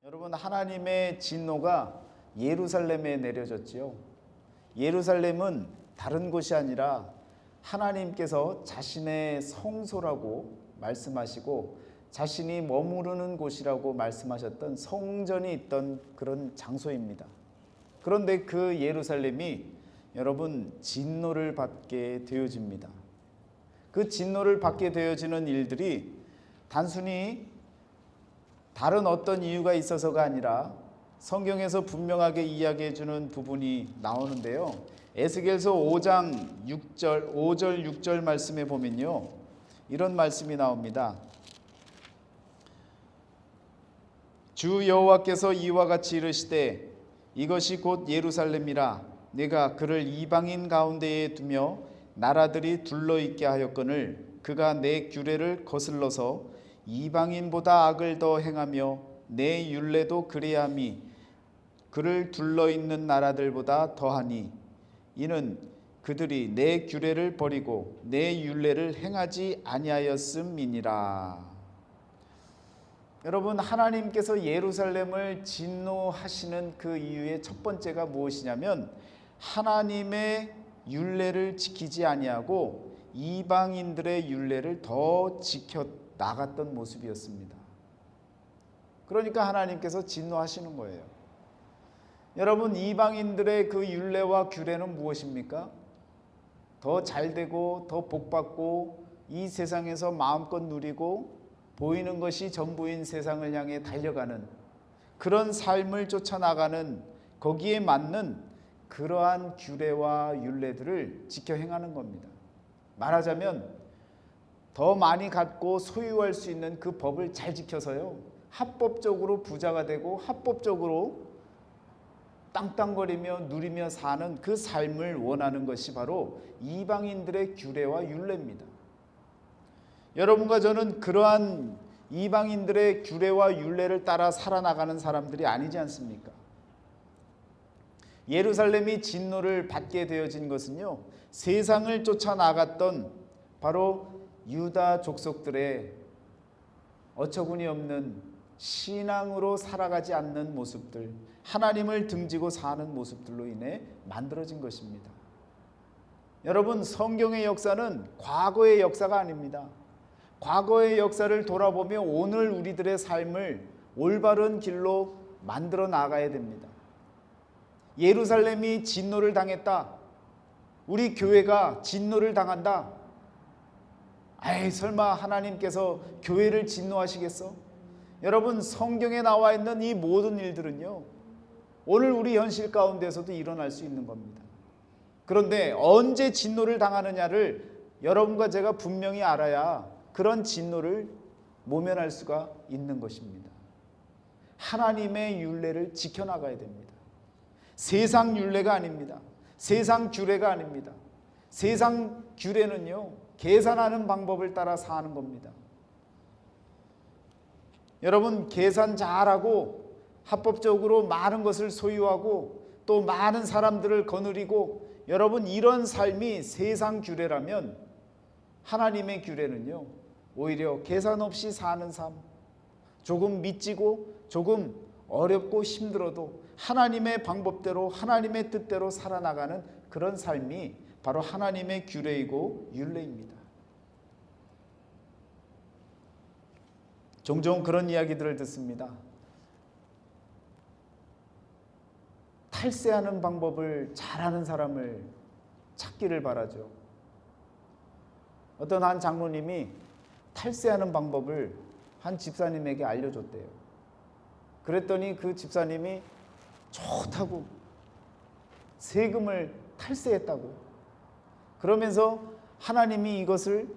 여러분, 하나님의 진노가 예루살렘에 내려졌지요. 예루살렘은 다른 곳이 아니라 하나님께서 자신의 성소라고 말씀하시고 자신이 머무르는 곳이라고 말씀하셨던 성전이 있던 그런 장소입니다. 그런데 그 예루살렘이 여러분 진노를 받게 되어집니다. 그 진노를 받게 되어지는 일들이 단순히 다른 어떤 이유가 있어서가 아니라 성경에서 분명하게 이야기해 주는 부분이 나오는데요. 에스겔서 5장 6절, 5절 6절 말씀에 보면요, 이런 말씀이 나옵니다. 주 여호와께서 이와 같이 이르시되 이것이 곧 예루살렘이라 내가 그를 이방인 가운데에 두며 나라들이 둘러있게 하였거늘 그가 내 규례를 거슬러서 이방인보다 악을 더 행하며 내 율례도 그래야함이 그를 둘러있는 나라들보다 더하니 이는 그들이 내 규례를 버리고 내 율례를 행하지 아니하였음이니라. 여러분, 하나님께서 예루살렘을 진노하시는 그 이유의 첫 번째가 무엇이냐면 하나님의 율례를 지키지 아니하고 이방인들의 율례를 더 지켜 나갔던 모습이었습니다. 그러니까 하나님께서 진노하시는 거예요. 여러분, 이방인들의 그 율례와 규례는 무엇입니까? 더 잘되고 더 복받고 이 세상에서 마음껏 누리고 보이는 것이 전부인 세상을 향해 달려가는 그런 삶을 쫓아나가는 거기에 맞는 그러한 규례와 율례들을 지켜 행하는 겁니다. 말하자면 더 많이 갖고 소유할 수 있는 그 법을 잘 지켜서요, 합법적으로 부자가 되고 합법적으로 땅땅거리며 누리며 사는 그 삶을 원하는 것이 바로 이방인들의 규례와 율례입니다. 여러분과 저는 그러한 이방인들의 규례와 율례를 따라 살아나가는 사람들이 아니지 않습니까? 예루살렘이 진노를 받게 되어진 것은요, 세상을 쫓아나갔던 바로 유다 족속들의 어처구니 없는 신앙으로 살아가지 않는 모습들, 하나님을 등지고 사는 모습들로 인해 만들어진 것입니다. 여러분, 성경의 역사는 과거의 역사가 아닙니다. 과거의 역사를 돌아보며 오늘 우리들의 삶을 올바른 길로 만들어 나가야 됩니다. 예루살렘이 진노를 당했다. 우리 교회가 진노를 당한다. 아이, 설마 하나님께서 교회를 진노하시겠어? 여러분, 성경에 나와 있는 이 모든 일들은요, 오늘 우리 현실 가운데서도 일어날 수 있는 겁니다. 그런데 언제 진노를 당하느냐를 여러분과 제가 분명히 알아야 그런 진노를 모면할 수가 있는 것입니다. 하나님의 율례를 지켜나가야 됩니다. 세상 율례가 아닙니다. 세상 규례가 아닙니다. 세상 규례는요, 계산하는 방법을 따라 사는 겁니다. 여러분, 계산 잘하고 합법적으로 많은 것을 소유하고 또 많은 사람들을 거느리고, 여러분, 이런 삶이 세상 규례라면 하나님의 규례는요, 오히려 계산 없이 사는 삶, 조금 미치고 조금 어렵고 힘들어도 하나님의 방법대로 하나님의 뜻대로 살아나가는 그런 삶이 바로 하나님의 규례이고 율례입니다. 종종 그런 이야기들을 듣습니다. 탈세하는 방법을 잘하는 사람을 찾기를 바라죠. 어떤 한 장로님이 탈세하는 방법을 한 집사님에게 알려줬대요. 그랬더니 그 집사님이 좋다고 세금을 탈세했다고, 그러면서 하나님이 이것을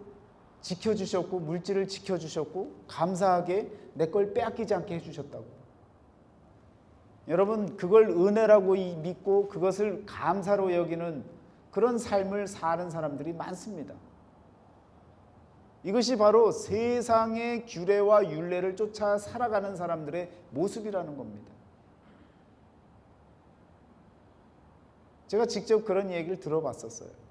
지켜주셨고 물질을 지켜주셨고 감사하게 내 걸 빼앗기지 않게 해주셨다고. 여러분, 그걸 은혜라고 믿고 그것을 감사로 여기는 그런 삶을 사는 사람들이 많습니다. 이것이 바로 세상의 규례와 율례를 쫓아 살아가는 사람들의 모습이라는 겁니다. 제가 직접 그런 얘기를 들어봤었어요.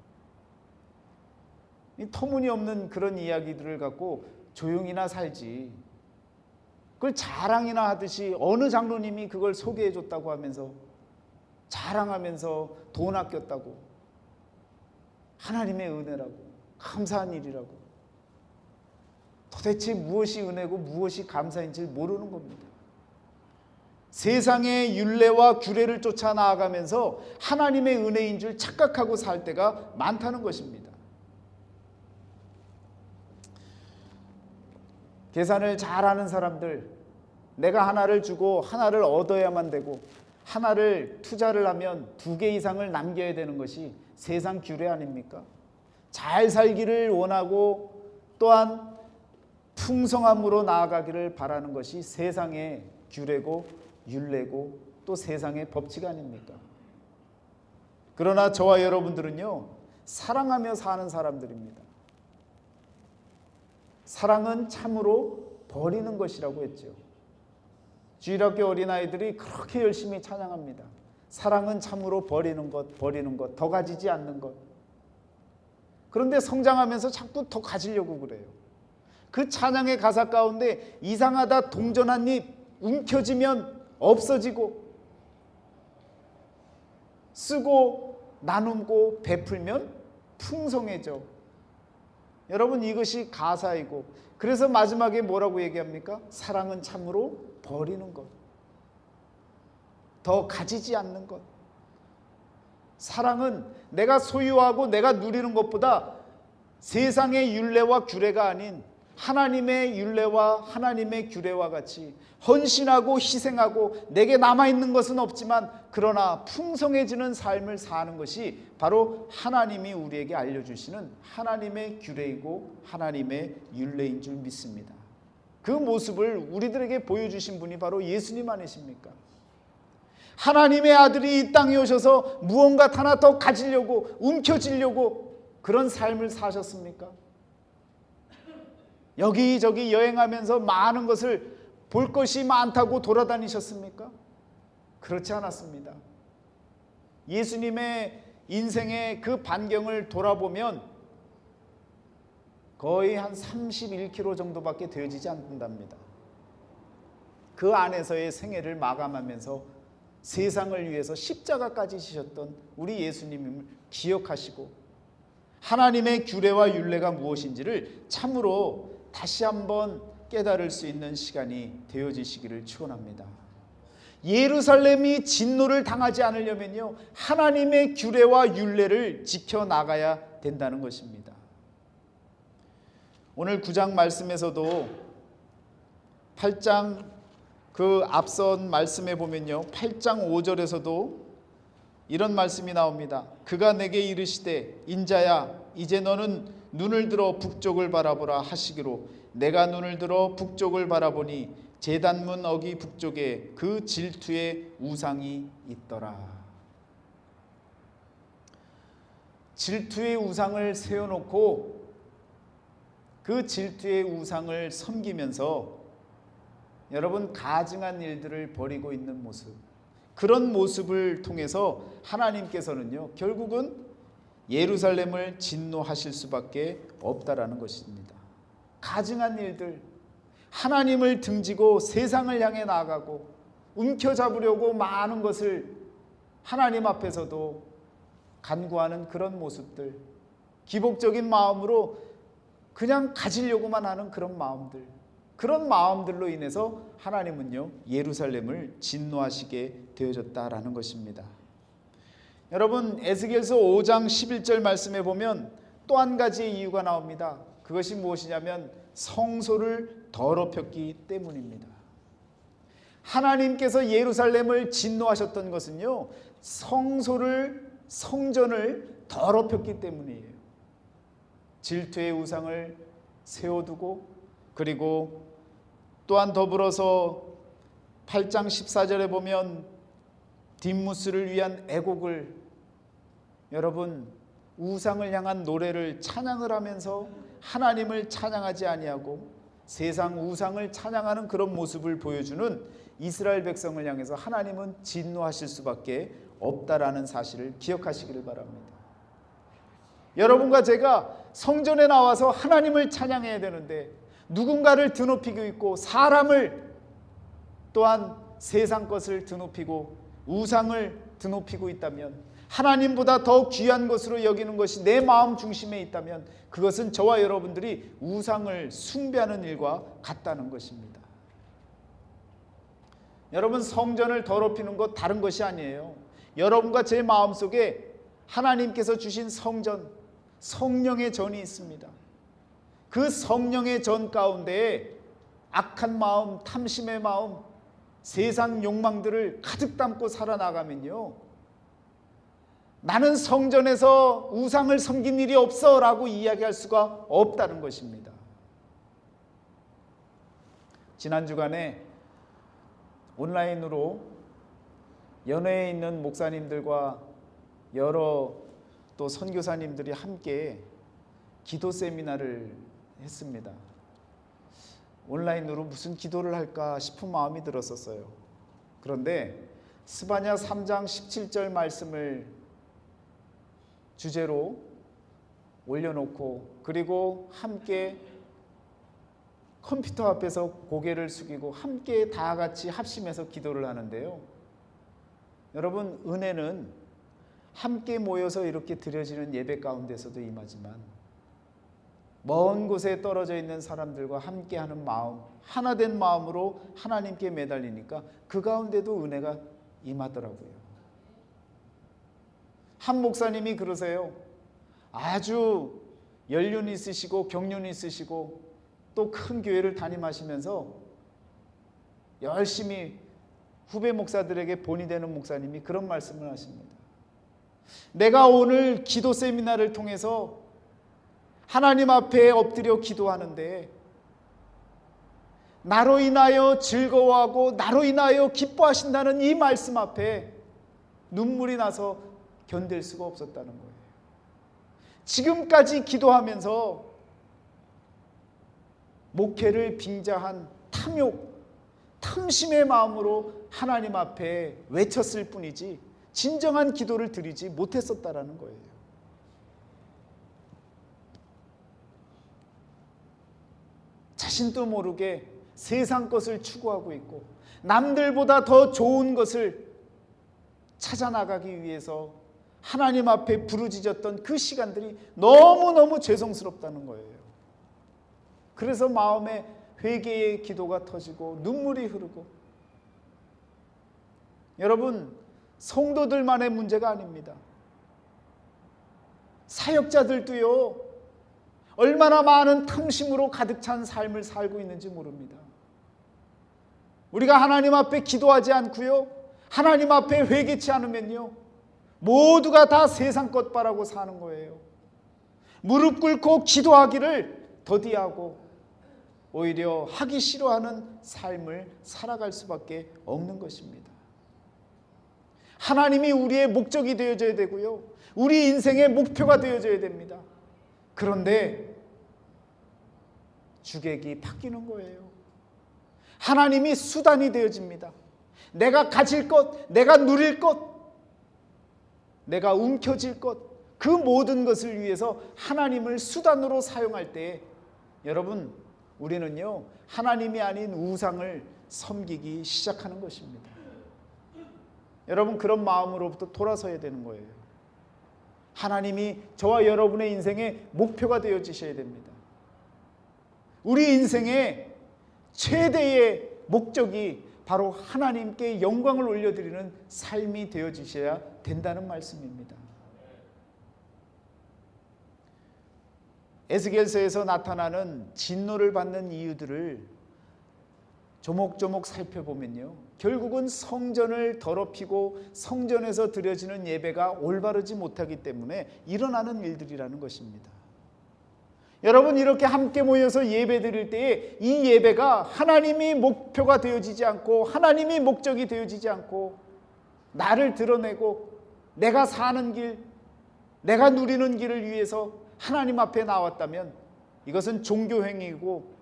이 터무니없는 그런 이야기들을 갖고 조용히나 살지, 그걸 자랑이나 하듯이 어느 장로님이 그걸 소개해 줬다고 하면서 자랑하면서 돈 아꼈다고, 하나님의 은혜라고, 감사한 일이라고. 도대체 무엇이 은혜고 무엇이 감사인지 모르는 겁니다. 세상의 율례와 규례를 쫓아 나아가면서 하나님의 은혜인 줄 착각하고 살 때가 많다는 것입니다. 계산을 잘하는 사람들, 내가 하나를 주고 하나를 얻어야만 되고 하나를 투자를 하면 2개 이상을 남겨야 되는 것이 세상 규례 아닙니까? 잘 살기를 원하고 또한 풍성함으로 나아가기를 바라는 것이 세상의 규례고 율례고 또 세상의 법칙 아닙니까? 그러나 저와 여러분들은요, 사랑하며 사는 사람들입니다. 사랑은 참으로 버리는 것이라고 했죠. 주일학교 어린아이들이 그렇게 열심히 찬양합니다. 사랑은 참으로 버리는 것, 더 가지지 않는 것. 그런데 성장하면서 자꾸 더 가지려고 그래요. 그 찬양의 가사 가운데 이상하다 동전 한 입 움켜쥐면 없어지고, 쓰고 나누고 베풀면 풍성해져. 여러분, 이것이 가사이고, 그래서 마지막에 뭐라고 얘기합니까? 사랑은 참으로 버리는 것, 더 가지지 않는 것. 사랑은 내가 소유하고 내가 누리는 것보다 세상의 율례와 규례가 아닌 하나님의 율례와 하나님의 규례와 같이 헌신하고 희생하고 내게 남아있는 것은 없지만 그러나 풍성해지는 삶을 사는 것이 바로 하나님이 우리에게 알려주시는 하나님의 규례이고 하나님의 율례인 줄 믿습니다. 그 모습을 우리들에게 보여주신 분이 바로 예수님 아니십니까? 하나님의 아들이 이 땅에 오셔서 무언가 하나 더 가지려고 움켜쥐려고 그런 삶을 사셨습니까? 여기저기 여행하면서 많은 것을 볼 것이 많다고 돌아다니셨습니까? 그렇지 않았습니다. 예수님의 인생의 그 반경을 돌아보면 거의 한 31km 정도밖에 되어지지 않는답니다. 그 안에서의 생애를 마감하면서 세상을 위해서 십자가까지 지셨던 우리 예수님을 기억하시고 하나님의 규례와 율례가 무엇인지를 참으로 다시 한번 깨달을 수 있는 시간이 되어지시기를 축원합니다. 예루살렘이 진노를 당하지 않으려면요, 하나님의 규례와 율례를 지켜나가야 된다는 것입니다. 오늘 9장 말씀에서도 8장 그 앞선 말씀에 보면요, 8장 5절에서도 이런 말씀이 나옵니다. 그가 내게 이르시되 인자야 이제 너는 눈을 들어 북쪽을 바라보라 하시기로 내가 눈을 들어 북쪽을 바라보니 제단문 어기 북쪽에 그 질투의 우상이 있더라. 질투의 우상을 세워놓고 그 질투의 우상을 섬기면서 여러분 가증한 일들을 벌이고 있는 모습, 그런 모습을 통해서 하나님께서는요 결국은 예루살렘을 진노하실 수밖에 없다라는 것입니다. 가증한 일들, 하나님을 등지고 세상을 향해 나아가고 움켜잡으려고 많은 것을 하나님 앞에서도 간구하는 그런 모습들, 기복적인 마음으로 그냥 가지려고만 하는 그런 마음들, 그런 마음들로 인해서 하나님은요 예루살렘을 진노하시게 되어졌다라는 것입니다. 여러분, 에스겔서 5장 11절 말씀에 보면 또 한 가지의 이유가 나옵니다. 그것이 무엇이냐면 성소를 더럽혔기 때문입니다. 하나님께서 예루살렘을 진노하셨던 것은요 성전을 더럽혔기 때문이에요. 질투의 우상을 세워두고, 그리고 또한 더불어서 8장 14절에 보면 딥무스를 위한 애곡을, 여러분 우상을 향한 노래를 찬양을 하면서 하나님을 찬양하지 아니하고 세상 우상을 찬양하는 그런 모습을 보여주는 이스라엘 백성을 향해서 하나님은 진노하실 수밖에 없다라는 사실을 기억하시기를 바랍니다. 여러분과 제가 성전에 나와서 하나님을 찬양해야 되는데 누군가를 드높이고 있고 사람을 또한 세상 것을 드높이고 우상을 드높이고 있다면, 하나님보다 더 귀한 것으로 여기는 것이 내 마음 중심에 있다면, 그것은 저와 여러분들이 우상을 숭배하는 일과 같다는 것입니다. 여러분, 성전을 더럽히는 것 다른 것이 아니에요. 여러분과 제 마음속에 하나님께서 주신 성전, 성령의 전이 있습니다. 그 성령의 전 가운데에 악한 마음, 탐심의 마음, 세상 욕망들을 가득 담고 살아나가면요, 나는 성전에서 우상을 섬긴 일이 없어 라고 이야기할 수가 없다는 것입니다. 지난 주간에 온라인으로 연회에 있는 목사님들과 여러 또 선교사님들이 함께 기도 세미나를 했습니다. 온라인으로 무슨 기도를 할까 싶은 마음이 들었었어요. 그런데 스바냐 3장 17절 말씀을 주제로 올려놓고, 그리고 함께 컴퓨터 앞에서 고개를 숙이고 함께 다 같이 합심해서 기도를 하는데요, 여러분, 은혜는 함께 모여서 이렇게 드려지는 예배 가운데서도 임하지만, 먼 곳에 떨어져 있는 사람들과 함께하는 마음, 하나된 마음으로 하나님께 매달리니까 그 가운데도 은혜가 임하더라고요. 한 목사님이 그러세요. 아주 연륜 있으시고 경륜 있으시고 또 큰 교회를 담임하시면서 열심히 후배 목사들에게 본이 되는 목사님이 그런 말씀을 하십니다. 내가 오늘 기도 세미나를 통해서 하나님 앞에 엎드려 기도하는데, 나로 인하여 즐거워하고 나로 인하여 기뻐하신다는 이 말씀 앞에 눈물이 나서 견딜 수가 없었다는 거예요. 지금까지 기도하면서 목회를 빙자한 탐욕, 탐심의 마음으로 하나님 앞에 외쳤을 뿐이지 진정한 기도를 드리지 못했었다라는 거예요. 자신도 모르게 세상 것을 추구하고 있고 남들보다 더 좋은 것을 찾아 나가기 위해서 하나님 앞에 부르짖었던 그 시간들이 너무너무 죄송스럽다는 거예요. 그래서 마음에 회개의 기도가 터지고 눈물이 흐르고, 여러분, 성도들만의 문제가 아닙니다. 사역자들도요, 얼마나 많은 탐심으로 가득 찬 삶을 살고 있는지 모릅니다. 우리가 하나님 앞에 기도하지 않고요, 하나님 앞에 회개치 않으면요, 모두가 다 세상 것 바라고 사는 거예요. 무릎 꿇고 기도하기를 더디하고 오히려 하기 싫어하는 삶을 살아갈 수밖에 없는 것입니다. 하나님이 우리의 목적이 되어져야 되고요, 우리 인생의 목표가 되어져야 됩니다. 그런데 주객이 바뀌는 거예요. 하나님이 수단이 되어집니다. 내가 가질 것, 내가 누릴 것, 내가 움켜쥘 것, 그 모든 것을 위해서 하나님을 수단으로 사용할 때, 여러분, 우리는요, 하나님이 아닌 우상을 섬기기 시작하는 것입니다. 여러분, 그런 마음으로부터 돌아서야 되는 거예요. 하나님이 저와 여러분의 인생의 목표가 되어지셔야 됩니다. 우리 인생의 최대의 목적이 바로 하나님께 영광을 올려드리는 삶이 되어지셔야 된다는 말씀입니다. 에스겔서에서 나타나는 진노를 받는 이유들을 조목조목 살펴보면요, 결국은 성전을 더럽히고 성전에서 드려지는 예배가 올바르지 못하기 때문에 일어나는 일들이라는 것입니다. 여러분, 이렇게 함께 모여서 예배 드릴 때에 이 예배가 하나님이 목표가 되어지지 않고 하나님이 목적이 되어지지 않고 나를 드러내고 내가 사는 길, 내가 누리는 길을 위해서 하나님 앞에 나왔다면 이것은 종교행위이고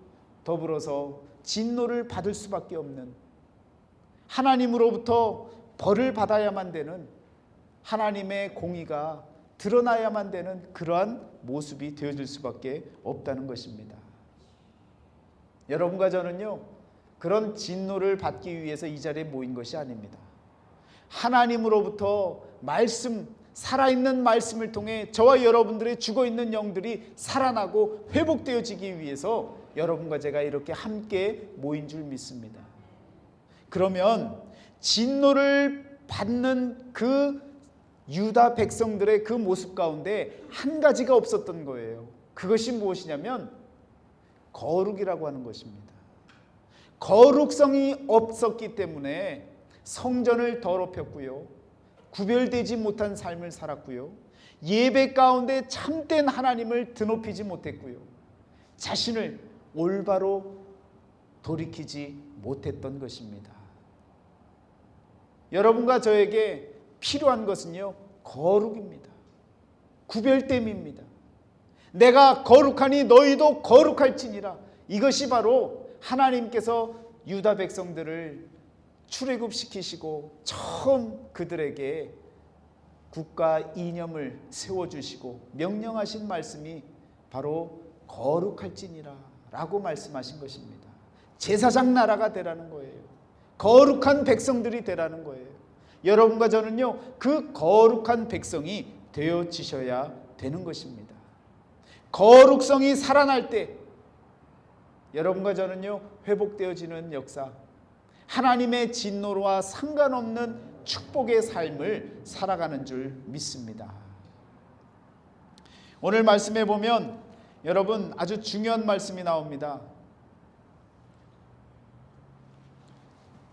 더불어서 진노를 받을 수밖에 없는, 하나님으로부터 벌을 받아야만 되는, 하나님의 공의가 드러나야만 되는 그러한 모습이 되어질 수밖에 없다는 것입니다. 여러분과 저는요, 그런 진노를 받기 위해서 이 자리에 모인 것이 아닙니다. 하나님으로부터 말씀, 살아있는 말씀을 통해 저와 여러분들의 죽어있는 영들이 살아나고 회복되어지기 위해서 여러분과 제가 이렇게 함께 모인 줄 믿습니다. 그러면 진노를 받는 그 유다 백성들의 그 모습 가운데 한 가지가 없었던 거예요. 그것이 무엇이냐면 거룩이라고 하는 것입니다. 거룩성이 없었기 때문에 성전을 더럽혔고요, 구별되지 못한 삶을 살았고요, 예배 가운데 참된 하나님을 드높이지 못했고요, 자신을 올바로 돌이키지 못했던 것입니다. 여러분과 저에게 필요한 것은요, 거룩입니다. 구별됨입니다. 내가 거룩하니 너희도 거룩할지니라. 이것이 바로 하나님께서 유다 백성들을 출애굽시키시고 처음 그들에게 국가 이념을 세워주시고 명령하신 말씀이 바로 거룩할지니라 라고 말씀하신 것입니다. 제사장 나라가 되라는 거예요. 거룩한 백성들이 되라는 거예요. 여러분과 저는요, 그 거룩한 백성이 되어지셔야 되는 것입니다. 거룩성이 살아날 때 여러분과 저는요, 회복되어지는 역사, 하나님의 진노와 상관없는 축복의 삶을 살아가는 줄 믿습니다. 오늘 말씀에 보면 여러분 아주 중요한 말씀이 나옵니다.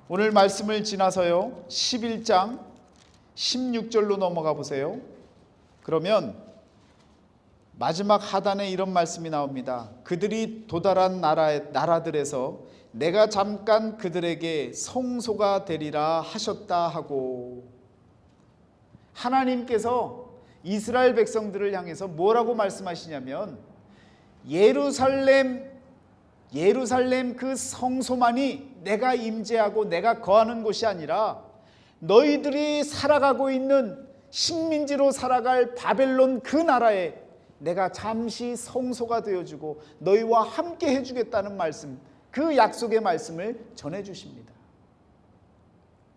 오늘 말씀을 지나서요, 11장 16절로 넘어가 보세요. 그러면 마지막 하단에 이런 말씀이 나옵니다. 그들이 도달한 나라들에서 내가 잠깐 그들에게 성소가 되리라 하셨다 하고, 하나님께서 이스라엘 백성들을 향해서 뭐라고 말씀하시냐면 예루살렘 그 성소만이 내가 임재하고 내가 거하는 곳이 아니라 너희들이 살아가고 있는 식민지로 살아갈 바벨론 그 나라에 내가 잠시 성소가 되어주고 너희와 함께 해주겠다는 말씀, 그 약속의 말씀을 전해주십니다.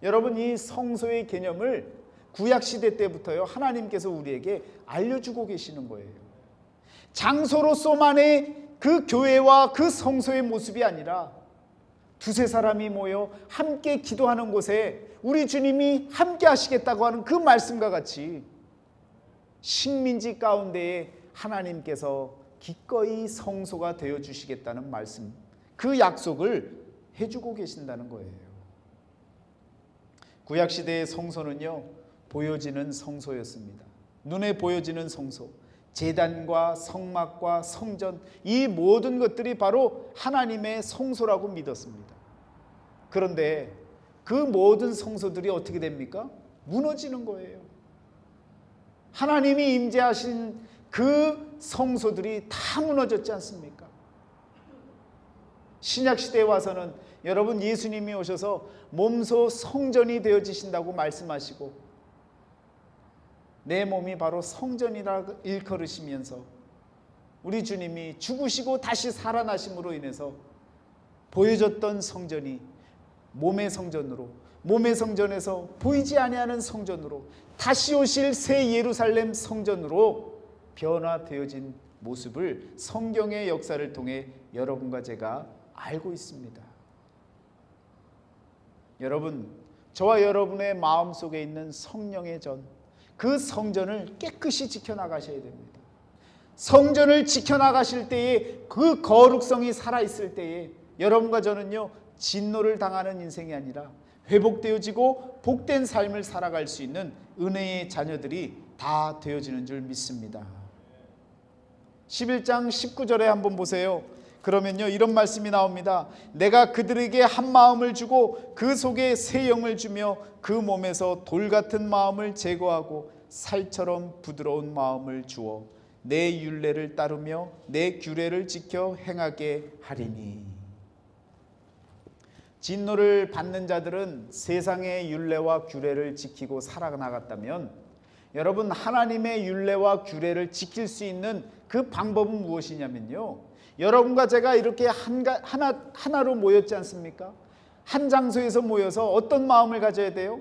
여러분, 이 성소의 개념을 구약시대 때부터요, 하나님께서 우리에게 알려주고 계시는 거예요. 장소로서만의 그 교회와 그 성소의 모습이 아니라 두세 사람이 모여 함께 기도하는 곳에 우리 주님이 함께 하시겠다고 하는 그 말씀과 같이 식민지 가운데에 하나님께서 기꺼이 성소가 되어주시겠다는 말씀, 그 약속을 해주고 계신다는 거예요. 구약시대의 성소는요, 보여지는 성소였습니다. 눈에 보여지는 성소, 제단과 성막과 성전, 이 모든 것들이 바로 하나님의 성소라고 믿었습니다. 그런데 그 모든 성소들이 어떻게 됩니까? 무너지는 거예요. 하나님이 임재하신 그 성소들이 다 무너졌지 않습니까? 신약시대에 와서는 여러분, 예수님이 오셔서 몸소 성전이 되어지신다고 말씀하시고 내 몸이 바로 성전이라 일컬으시면서 우리 주님이 죽으시고 다시 살아나심으로 인해서 보여졌던 성전이 몸의 성전으로, 몸의 성전에서 보이지 아니하는 성전으로, 다시 오실 새 예루살렘 성전으로 변화되어진 모습을 성경의 역사를 통해 여러분과 제가 알고 있습니다. 여러분, 저와 여러분의 마음속에 있는 성령의 전, 그 성전을 깨끗이 지켜나가셔야 됩니다. 성전을 지켜나가실 때에, 그 거룩성이 살아있을 때에 여러분과 저는요, 진노를 당하는 인생이 아니라 회복되어지고 복된 삶을 살아갈 수 있는 은혜의 자녀들이 다 되어지는 줄 믿습니다. 11장 19절에 한번 보세요. 그러면요, 이런 말씀이 나옵니다. 내가 그들에게 한 마음을 주고 그 속에 새 영을 주며 그 몸에서 돌 같은 마음을 제거하고 살처럼 부드러운 마음을 주어 내 율례를 따르며 내 규례를 지켜 행하게 하리니. 진노를 받는 자들은 세상의 율례와 규례를 지키고 살아나갔다면, 여러분, 하나님의 율례와 규례를 지킬 수 있는 그 방법은 무엇이냐면요, 여러분과 제가 이렇게 하나로 모였지 않습니까? 한 장소에서 모여서 어떤 마음을 가져야 돼요?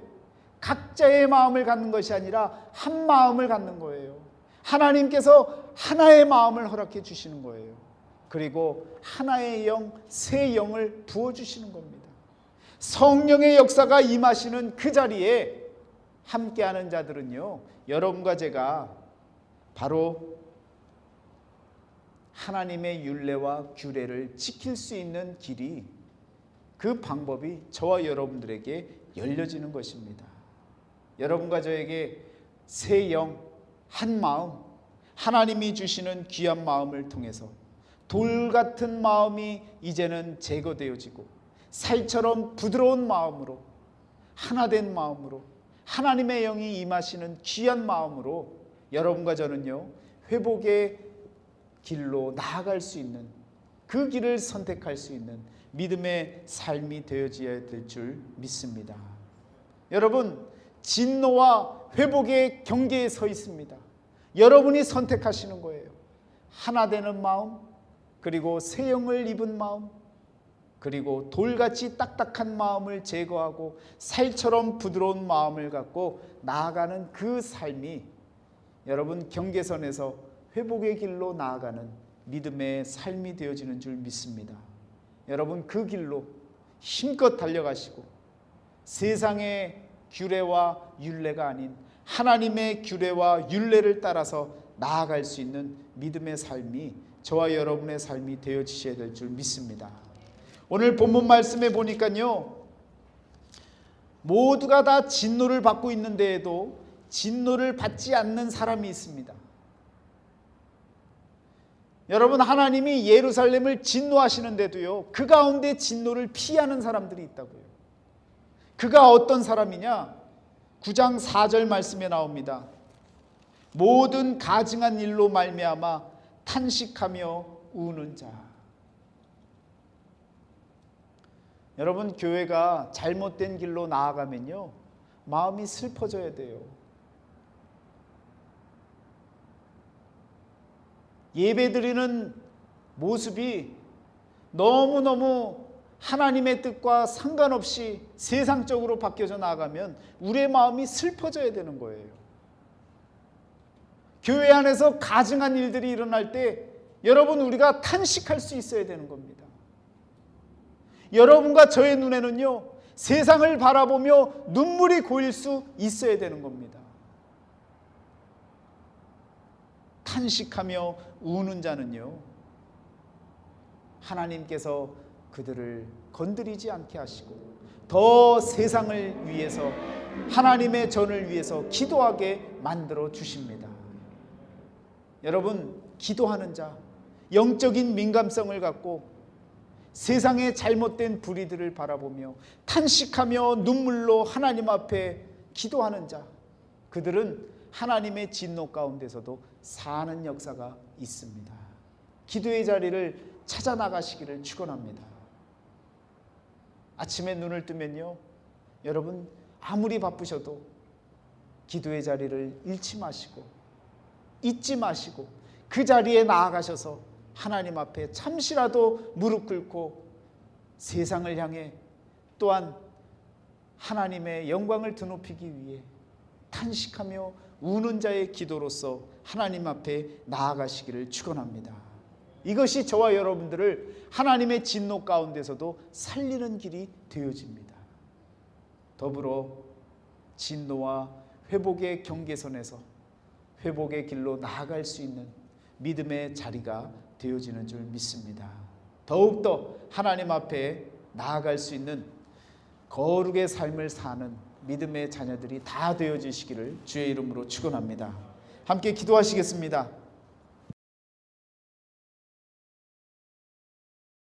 각자의 마음을 갖는 것이 아니라 한 마음을 갖는 거예요. 하나님께서 하나의 마음을 허락해 주시는 거예요. 그리고 하나의 영, 새 영을 부어주시는 겁니다. 성령의 역사가 임하시는 그 자리에 함께하는 자들은요, 여러분과 제가 바로 하나님의 율례와 규례를 지킬 수 있는 길이, 그 방법이 저와 여러분들에게 열려지는 것입니다. 여러분과 저에게 새 영, 한 마음, 하나님이 주시는 귀한 마음을 통해서 돌 같은 마음이 이제는 제거되어지고 살처럼 부드러운 마음으로, 하나된 마음으로, 하나님의 영이 임하시는 귀한 마음으로 여러분과 저는요, 회복의 길로 나아갈 수 있는, 그 길을 선택할 수 있는 믿음의 삶이 되어져야 될 줄 믿습니다. 여러분, 진노와 회복의 경계에 서 있습니다. 여러분이 선택하시는 거예요. 하나 되는 마음, 그리고 새 영을 입은 마음, 그리고 돌같이 딱딱한 마음을 제거하고 살처럼 부드러운 마음을 갖고 나아가는 그 삶이 여러분 경계선에서 회복의 길로 나아가는 믿음의 삶이 되어지는 줄 믿습니다. 여러분 그 길로 힘껏 달려가시고 세상의 규례와 율례가 아닌 하나님의 규례와 율례를 따라서 나아갈 수 있는 믿음의 삶이 저와 여러분의 삶이 되어지셔야 될 줄 믿습니다. 오늘 본문 말씀에 보니까요, 모두가 다 진노를 받고 있는데에도 진노를 받지 않는 사람이 있습니다. 여러분, 하나님이 예루살렘을 진노하시는데도요, 그 가운데 진노를 피하는 사람들이 있다고요. 그가 어떤 사람이냐? 9장 4절 말씀에 나옵니다. 모든 가증한 일로 말미암아 탄식하며 우는 자. 여러분, 교회가 잘못된 길로 나아가면요, 마음이 슬퍼져야 돼요. 예배드리는 모습이 너무너무 하나님의 뜻과 상관없이 세상적으로 바뀌어져 나가면 우리의 마음이 슬퍼져야 되는 거예요. 교회 안에서 가증한 일들이 일어날 때 여러분, 우리가 탄식할 수 있어야 되는 겁니다. 여러분과 저의 눈에는요, 세상을 바라보며 눈물이 고일 수 있어야 되는 겁니다. 탄식하며 우는 자는요, 하나님께서 그들을 건드리지 않게 하시고 더 세상을 위해서, 하나님의 전을 위해서 기도하게 만들어 주십니다. 여러분, 기도하는 자, 영적인 민감성을 갖고 세상의 잘못된 불의들을 바라보며 탄식하며 눈물로 하나님 앞에 기도하는 자, 그들은 하나님의 진노 가운데서도 사는 역사가 있습니다. 기도의 자리를 찾아 나가시기를 축원합니다. 아침에 눈을 뜨면요, 여러분 아무리 바쁘셔도 기도의 자리를 잃지 마시고 잊지 마시고 그 자리에 나아가셔서 하나님 앞에 잠시라도 무릎 꿇고 세상을 향해, 또한 하나님의 영광을 드높이기 위해 탄식하며 우는 자의 기도로서 하나님 앞에 나아가시기를 축원합니다. 이것이 저와 여러분들을 하나님의 진노 가운데서도 살리는 길이 되어집니다. 더불어 진노와 회복의 경계선에서 회복의 길로 나아갈 수 있는 믿음의 자리가 되어지는 줄 믿습니다. 더욱더 하나님 앞에 나아갈 수 있는 거룩의 삶을 사는 믿음의 자녀들이 다 되어지시기를 주의 이름으로 축원합니다. 함께 기도하시겠습니다.